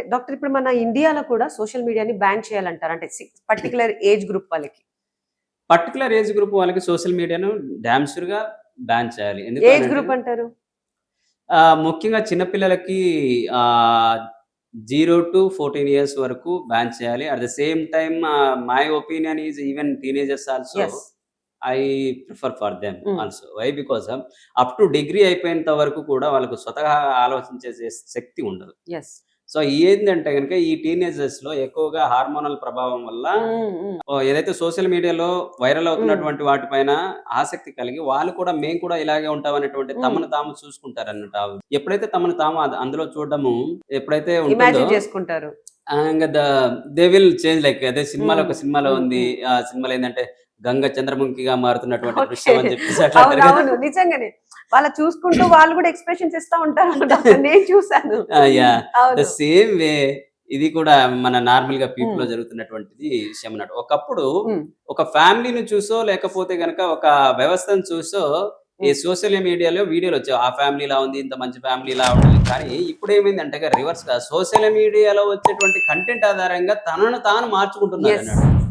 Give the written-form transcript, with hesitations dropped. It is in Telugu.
డాక్టర్ ఇప్పుడు మన ఇండియాలో కూడా సోషల్ మీడియాని బ్యాన్ చేయాలంటారు. అంటే పర్టికులర్ ఏజ్ గ్రూప్ వాళ్ళకి. పర్టికులర్ ఏజ్ గ్రూప్ వాళ్ళకి సోషల్ మీడియాను డామ్ ష్యూర్‌గా బ్యాన్ చేయాలి. ఎందుకు ఏజ్ అనంటే గ్రూప్ అంటారు? ముఖ్యంగా చిన్న పిల్లలకి 0-14 ఇయర్స్ వరకు బ్యాన్ చేయాలి. At the same time my opinion is even teenagers also yes. I prefer for them hmm. Also. Why? Because up to degree అయిపోయేంత వరకు కూడా వాళ్ళకు స్వతహా ఆలోచించే శక్తి ఉండదు. యెస్. సో ఏందంటే గనుక ఈ టీనేజర్స్‌లో ఎక్కువగా హార్మోనల్ ప్రభావం వల్ల హ్మ్. హ్మ్. ఏదైతే సోషల్ మీడియాలో వైరల్ హ్మ్. అవుతున్నటువంటి వాటిపైన ఆసక్తి కలిగి వాళ్ళు కూడా మేము కూడా ఇలాగే ఉంటామనేటువంటి హ్మ్. తమను తాము చూసుకుంటారన్నమాట. ఎప్పుడైతే తమను తాము అందులో చూడడము ఎప్పుడైతే ఉంటుందో ఇమాజిన్ చేసుకుంటారు. ఇంక దే విల్ చేంజ్. లైక్ అదే సినిమాలో హ్మ్. ఒక సినిమాలో హ్మ్. ఉంది. హ్మ్. ఆ సినిమాలో ఏందంటే గంగ చంద్రముఖిగా మారుతున్నటువంటి ఓకే. దృశ్యం అని చెప్పేసి అట్లా అంటారు కదా! అవునవును. నిజంగానే. వాళ్ళ చూసుకుంటూ వాళ్ళు కూడా ఎక్స్‌ప్రెషన్స్ ఇస్తా ఉంటారు డాక్టర్. నేను చూసాను. యాహ్! ద అవును. సేమ్ వే ఇది కూడా మన నార్మల్‌గా పీపుల్‌లో హ్మ్. జరుగుతున్నటువంటిది విషయం అన్నట్టు. ఒకప్పుడు హ్మ్. ఒక ఫ్యామిలీని చూసో, లేకపోతే గనక ఒక వ్యవస్థను చూసో ఈ హ్మ్. సోషల్ మీడియాలో వీడియోలొచ్చేవి. ఆ ఫ్యామిలీ ఇలా ఉంది. ఇంత మంచి ఫ్యామిలీ ఇలా ఉంటది. కానీ ఇప్పుడేమైందంటే రివర్స్‌గా సోషల్ మీడియాలో వచ్చేటువంటి కంటెంట్ ఆధారంగా తనను తాను యెస్. మార్చుకుంటున్నారన్నట్టు.